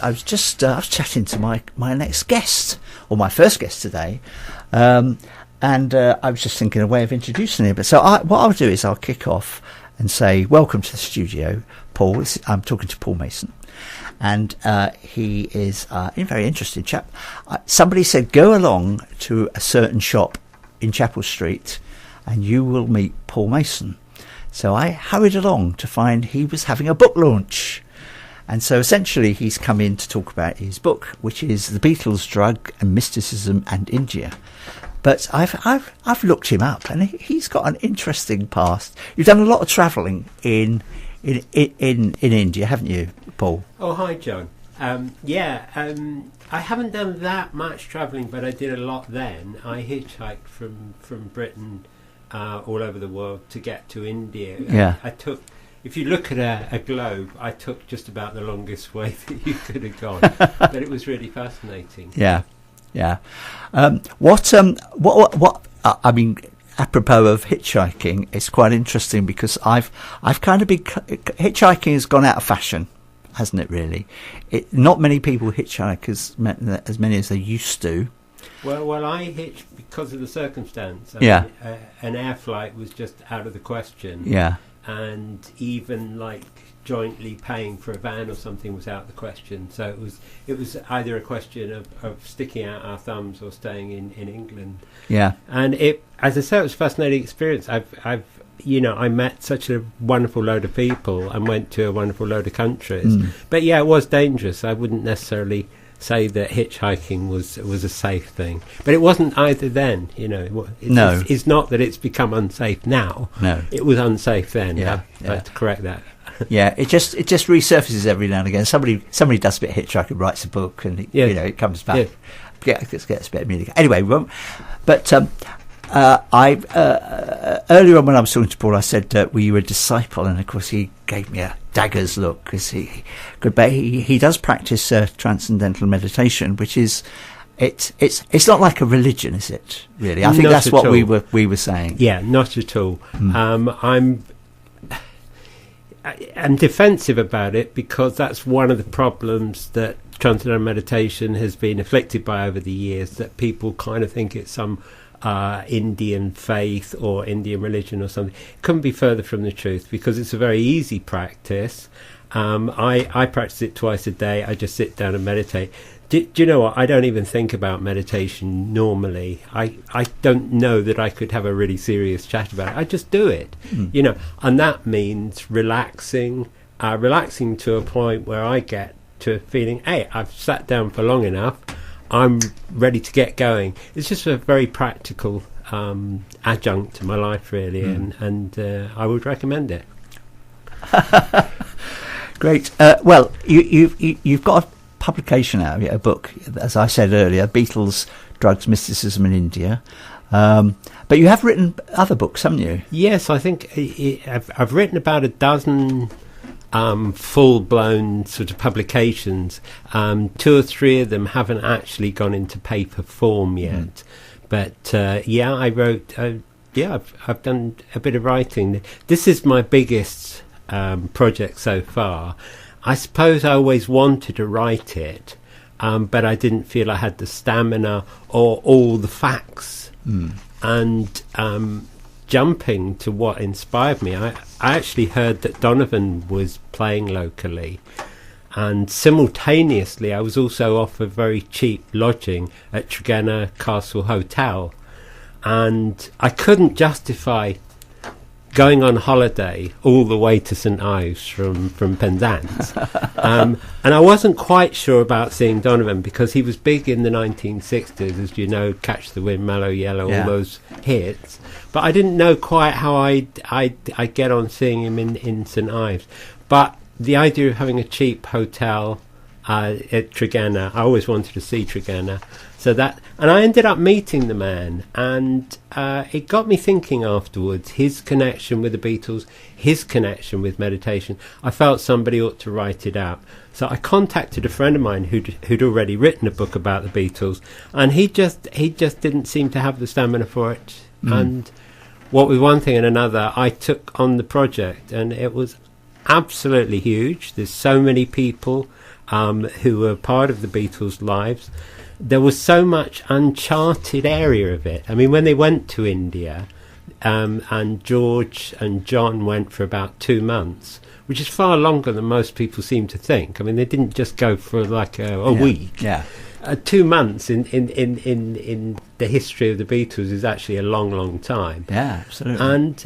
I was chatting to my next guest, or my first guest today, and I was just thinking a way of introducing him. But so what I'll do is I'll kick off and say welcome to the studio, Paul. I'm talking to Paul Mason, and he is a very interesting chap. Somebody said go along to a certain shop in Chapel Street, and you will meet Paul Mason. So I hurried along to find he was having a book launch. And so essentially he's come in to talk about his book, which is The Beatles, Drug and Mysticism and India. But I've looked him up, and he's got an interesting past. You've done a lot of travelling in India, haven't you, Paul? Oh, hi, John. I haven't done that much travelling, but I did a lot then. I hitchhiked from Britain all over the world to get to India. Yeah. I took, if you look at a globe, I took just about the longest way that you could have gone. But it was really fascinating. Yeah. Yeah. What I mean, apropos of hitchhiking, it's quite interesting because I've kind of been, hitchhiking has gone out of fashion, hasn't it, really? Not many people hitchhike as many as they used to. Well, I hitched because of the circumstance. Yeah. An air flight was just out of the question. Yeah. And even like jointly paying for a van or something was out of the question. So it was either a question of sticking out our thumbs or staying in England. Yeah. And it, as I say, it was a fascinating experience. I met such a wonderful load of people and went to a wonderful load of countries. But yeah, it was dangerous. I wouldn't necessarily say that hitchhiking was a safe thing, but it wasn't either then. It's not that it's become unsafe now. No, it was unsafe then. I have to correct that. Yeah, it just resurfaces every now and again. Somebody does a bit of hitchhiking, writes a book, and it comes back. It gets a bit amusing. Anyway, but earlier on when I was talking to Paul, I said, "Were you a disciple?" And of course, he gave me a dagger's look because he does practice transcendental meditation, which is it's not like a religion, is it? Really, I think that's what we were saying. Yeah, not at all. I'm defensive about it because that's one of the problems that transcendental meditation has been afflicted by over the years. That people kind of think it's some Indian faith or Indian religion or something. It couldn't be further from the truth because it's a very easy practice. I practice it twice a day. I just sit down and meditate. Do you know what? I don't even think about meditation normally. I don't know that I could have a really serious chat about it. I just do it, and that means relaxing to a point where I get to a feeling, hey, I've sat down for long enough. I'm ready to get going. It's just a very practical adjunct to my life, really, and I would recommend it. Great. Well, you've got a publication out, a book, as I said earlier, Beatles, Drugs, Mysticism in India. But you have written other books, haven't you? Yes, I think I've written about a dozen full-blown sort of publications. 2 or 3 of them haven't actually gone into paper form yet. But I wrote. I've done a bit of writing. This is my biggest project so far. I suppose I always wanted to write it, but I didn't feel I had the stamina or all the facts. And jumping to what inspired me, I actually heard that Donovan was playing locally, and simultaneously I was also offered very cheap lodging at Tregenna Castle Hotel, and I couldn't justify going on holiday all the way to St Ives from Penzance. And I wasn't quite sure about seeing Donovan because he was big in the 1960s, as you know, Catch the Wind, Mellow Yellow, all those hits. But I didn't know quite how I'd get on seeing him in St Ives. But the idea of having a cheap hotel at Tregenna, I always wanted to see Tregenna. And I ended up meeting the man, and it got me thinking afterwards, his connection with the Beatles, his connection with meditation. I felt somebody ought to write it out. So I contacted a friend of mine who'd already written a book about the Beatles, and he just didn't seem to have the stamina for it. And what with one thing and another, I took on the project, and it was absolutely huge. There's so many people. who were part of the Beatles' lives. There was so much uncharted area of it. I mean, when they went to India, and George and John went for about 2 months, which is far longer than most people seem to think. I mean, they didn't just go for like a week. Yeah. 2 months in the history of the Beatles is actually a long, long time. Yeah, absolutely. And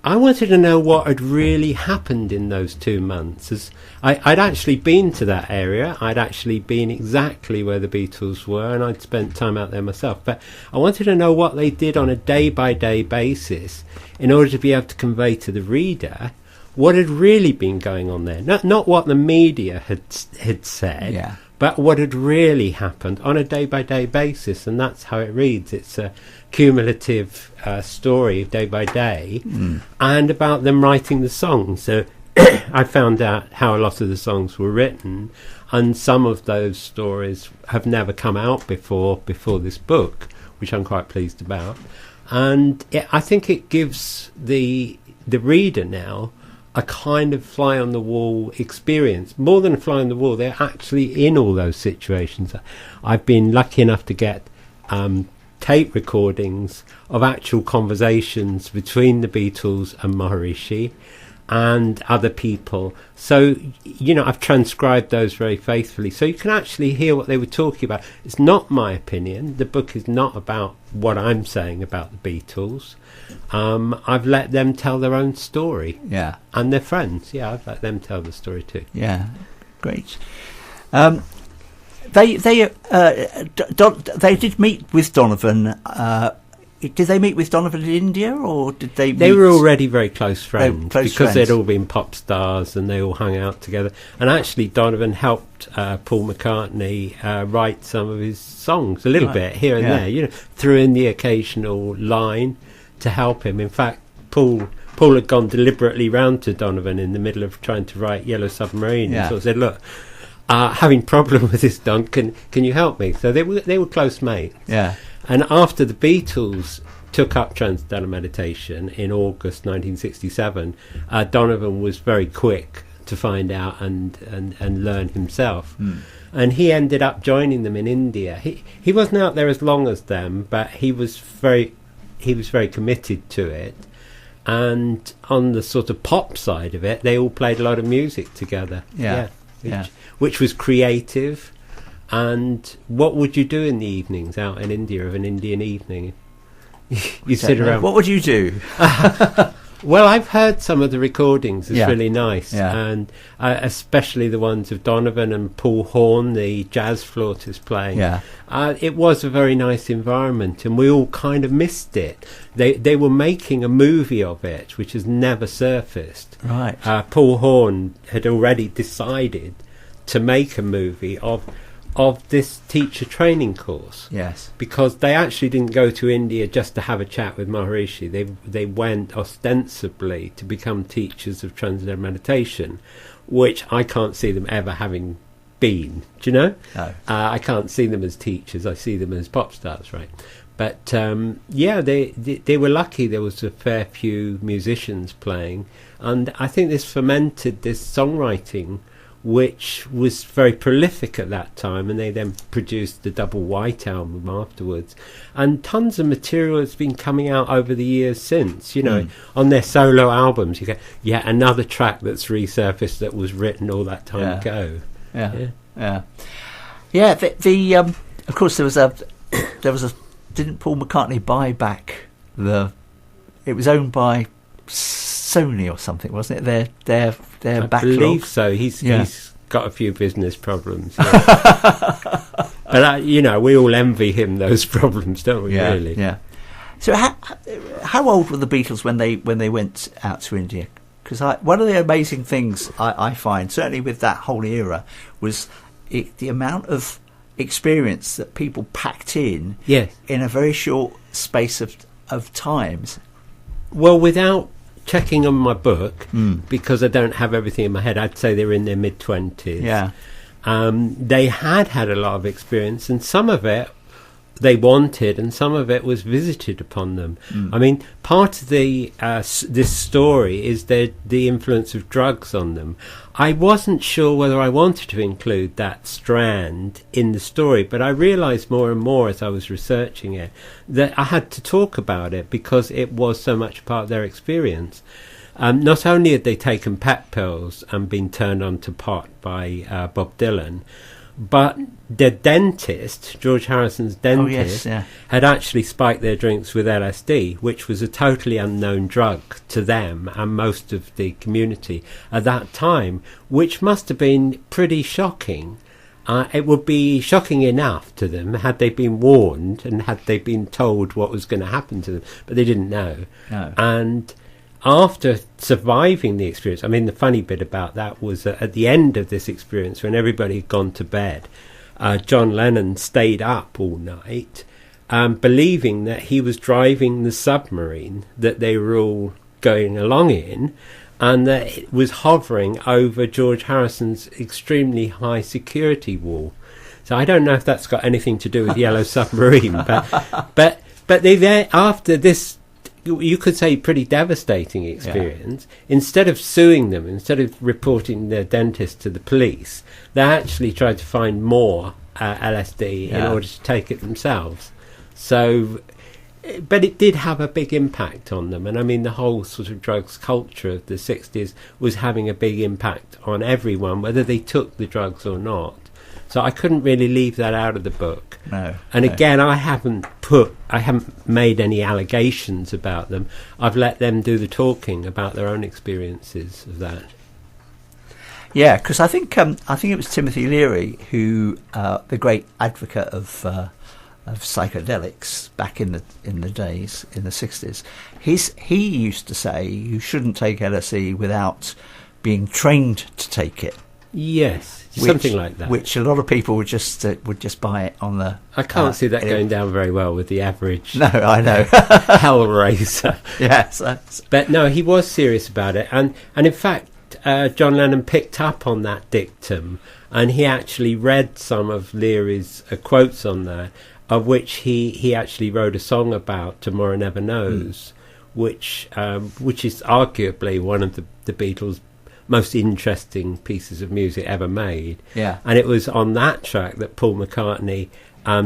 I wanted to know what had really happened in those 2 months. As I'd actually been to that area. I'd actually been exactly where the Beatles were, and I'd spent time out there myself. But I wanted to know what they did on a day-by-day basis in order to be able to convey to the reader what had really been going on there. Not what the media had said, but what had really happened on a day-by-day basis. And that's how it reads. It's a cumulative story day by day, and about them writing the songs. So I found out how a lot of the songs were written, and some of those stories have never come out before this book, which I'm quite pleased about. And I think it gives the reader now a kind of fly on the wall experience. More than a fly on the wall, they're actually in all those situations. I've been lucky enough to get tape recordings of actual conversations between the Beatles and Maharishi and other people. So, I've transcribed those very faithfully. So you can actually hear what they were talking about. It's not my opinion. The book is not about what I'm saying about the Beatles. I've let them tell their own story. Yeah. And their friends. Yeah, I've let them tell the story too. Yeah, great. They did meet with Donovan. Did they meet with Donovan in India, or did they? They were already very close friends close because friends. they'd all been pop stars and they all hung out together. And actually, Donovan helped Paul McCartney write some of his songs a little bit here and there. Threw in the occasional line to help him. In fact, Paul had gone deliberately round to Donovan in the middle of trying to write Yellow Submarine, and sort of said, "Look, having problem with this, Don, can you help me?" So they were close mates. Yeah. And after the Beatles took up Transcendental Meditation in August 1967, Donovan was very quick to find out and learn himself. And he ended up joining them in India. He wasn't out there as long as them, but he was very committed to it. And on the sort of pop side of it, they all played a lot of music together. Which was creative. And what would you do in the evenings out in India of an Indian evening? You sit around. What would you do? Well, I've heard some of the recordings. It's really nice. Yeah. And especially the ones of Donovan and Paul Horn, the jazz flautist playing. Yeah. It was a very nice environment, and we all kind of missed it. They were making a movie of it, which has never surfaced. Right. Paul Horn had already decided to make a movie of this teacher training course. Yes. Because they actually didn't go to India just to have a chat with Maharishi. They went ostensibly to become teachers of Transcendental Meditation, which I can't see them ever having been. Do you know? No. I can't see them as teachers. I see them as pop stars, right? But they were lucky. There was a fair few musicians playing, and I think this fermented this songwriting, which was very prolific at that time, and they then produced the Double White album afterwards, and tons of material has been coming out over the years since. On their solo albums you get another track that's resurfaced that was written all that time ago. Of course there was a didn't Paul McCartney buy back it was owned by Sony or something, wasn't it? Their backlog. I believe so. He's got a few business problems. Yeah. But we all envy him those problems, don't we? Really? Yeah. So how old were the Beatles when they went out to India? Because one of the amazing things I find, certainly with that whole era, was the amount of experience that people packed in a very short space of times. Well, without checking on my book, because I don't have everything in my head, I'd say they were in their mid-20s. Yeah. They had a lot of experience, and some of it they wanted, and some of it was visited upon them. I mean, part of the this story is the influence of drugs on them. I wasn't sure whether I wanted to include that strand in the story, but I realised more and more as I was researching it that I had to talk about it because it was so much part of their experience. Not only had they taken pet pills and been turned on to pot by Bob Dylan, but the dentist, George Harrison's dentist, had actually spiked their drinks with LSD, which was a totally unknown drug to them and most of the community at that time, which must have been pretty shocking. It would be shocking enough to them had they been warned and had they been told what was going to happen to them, but they didn't know. No. And after surviving the experience, I mean, the funny bit about that was that at the end of this experience, when everybody had gone to bed, John Lennon stayed up all night, believing that he was driving the submarine that they were all going along in, and that it was hovering over George Harrison's extremely high security wall. So I don't know if that's got anything to do with Yellow Submarine, but they there after this, you could say, pretty devastating experience. Instead of suing them, instead of reporting their dentist to the police, they actually tried to find more LSD in order to take it themselves. So, but it did have a big impact on them. And I mean, the whole sort of drugs culture of the 60s was having a big impact on everyone, whether they took the drugs or not. So I couldn't really leave that out of the book. No. Again, I haven't made any allegations about them. I've let them do the talking about their own experiences of that. Yeah, because I think it was Timothy Leary who, the great advocate of psychedelics back in the days in the 60s. He used to say you shouldn't take LSD without being trained to take it. Yes, something like that. Which a lot of people would just buy it on the. I can't see that going down very well with the average. No, I know. Hellraiser. Yes, but no, he was serious about it, and in fact, John Lennon picked up on that dictum, and he actually read some of Leary's quotes on there, of which he actually wrote a song about, "Tomorrow Never Knows," which is arguably one of the Beatles' most interesting pieces of music ever made. Yeah. And it was on that track that Paul McCartney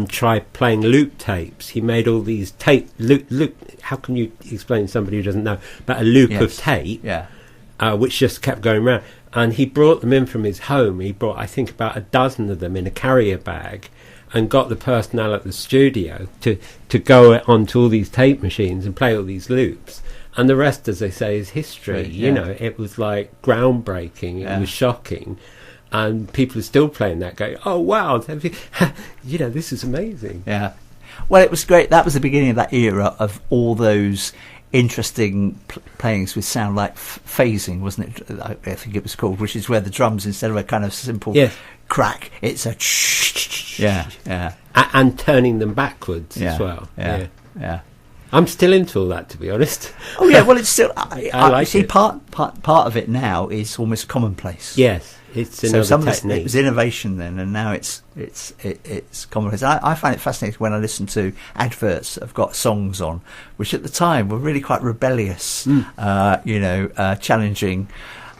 tried playing loop tapes. He made all these loop. How can you explain to somebody who doesn't know? But a loop of tape, which just kept going round. And he brought them in from his home. He brought, I think, about a dozen of them in a carrier bag, and got the personnel at the studio to go onto all these tape machines and play all these loops. And the rest, as they say, is history. Right, You know, it was like groundbreaking. It was shocking. And people are still playing that, going, oh, wow, this is amazing. Yeah. Well, it was great. That was the beginning of that era of all those interesting playings with sound like phasing, wasn't it? I think it was called, which is where the drums, instead of a kind of simple crack, it's a and turning them backwards as well. Yeah. I'm still into all that, to be honest. Oh yeah, well, it's still. I like see. it. Part of it now is almost commonplace. Yes, it's another technique. It was innovation then, and now it's commonplace. I find it fascinating when I listen to adverts that have got songs on, which at the time were really quite rebellious. Challenging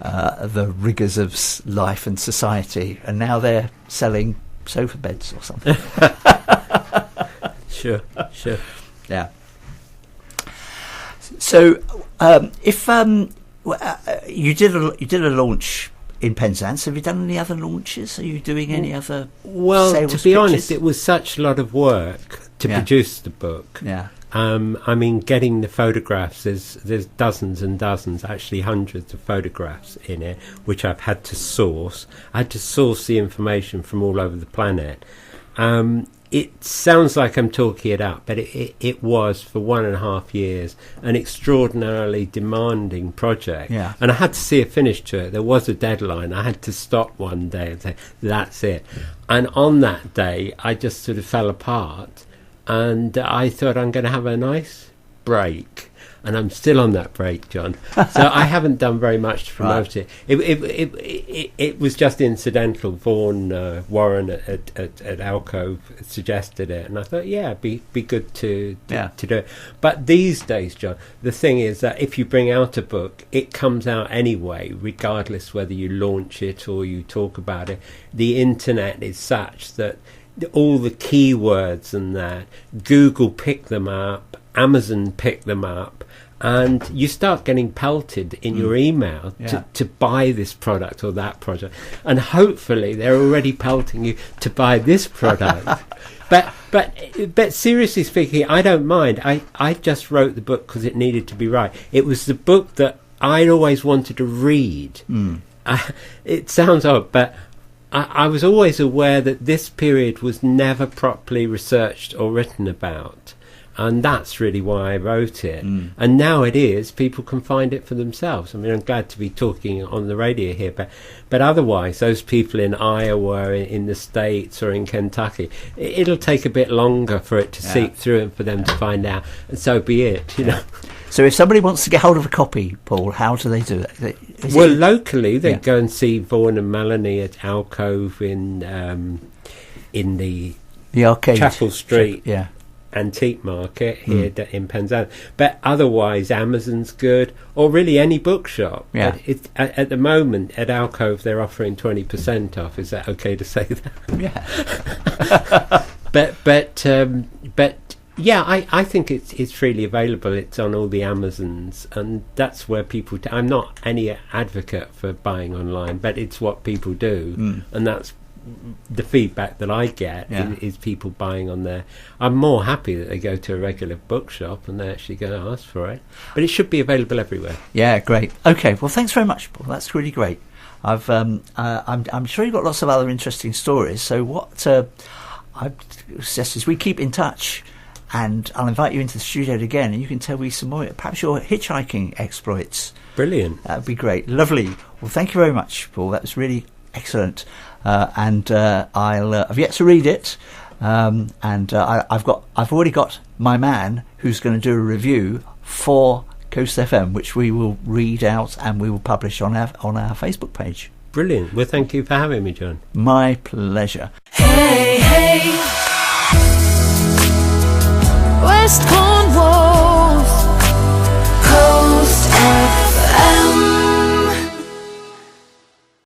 the rigours of life and society, and now they're selling sofa beds or something. Sure. Yeah. So, if you did a launch in Penzance, have you done any other launches? Are you doing any other? Well, sales to be pitches? honest, it was such a lot of work to produce the book. Yeah. I mean, getting the photographs. There's dozens and dozens, actually hundreds of photographs in it, which I've had to source. I had to source the information from all over the planet. It sounds like I'm talking it up, but it was, for 1.5 years, an extraordinarily demanding project. Yeah. And I had to see a finish to it. There was a deadline. I had to stop one day and say, that's it. And on that day, I just sort of fell apart. And I thought, I'm going to have a nice break. and I'm still on that break, John. So I haven't done very much to promote it. It was just incidental. Vaughan Warren at Alcove suggested it, and I thought, it'd be good to do it. But these days, John, the thing is that if you bring out a book, it comes out anyway, regardless whether you launch it or you talk about it. The internet is such that all the keywords and that, Google pick them up, Amazon pick them up, and you start getting pelted in your email to buy this product or that product, and hopefully they're already pelting you to buy this product. But seriously speaking, I don't mind. I just wrote the book because it needed to be right. It was the book that I'd always wanted to read. It sounds odd, but I was always aware that this period was never properly researched or written about. And that's really why I wrote it. And now it is. People can find it for themselves. I mean, I'm glad to be talking on the radio here, but otherwise, those people in Iowa, in the States, or in Kentucky, it'll take a bit longer for it to seep through and for them to find out. And so be it, you know. So if somebody wants to get hold of a copy, Paul, how do they do it? Locally, they go and see Vaughan and Melanie at Alcove in the arcade, Chapel Street Antique Market here in Penzance. But otherwise, Amazon's good, or really any bookshop. At the moment at Alcove, they're offering 20% off. Is that okay to say that? But I think it's freely available. It's on all the Amazons, and that's where people. I'm not any advocate for buying online, but it's what people do, and that's the feedback that I get is people buying on there. I'm more happy that they go to a regular bookshop and they're actually going to ask for it. But it should be available everywhere. Yeah, great. Okay, well, thanks very much, Paul. That's really great. I'm sure you've got lots of other interesting stories. So what I suggest is we keep in touch. And I'll invite you into the studio again, and you can tell me some more, perhaps your hitchhiking exploits. Brilliant. That would be great. Lovely. Well, thank you very much, Paul. That was really excellent. I've yet to read it, and I've already got my man who's going to do a review for CoastFM, which we will read out and we will publish on our Facebook page. Brilliant. Well, thank you for having me, John. My pleasure. Hey, hey. West Coast.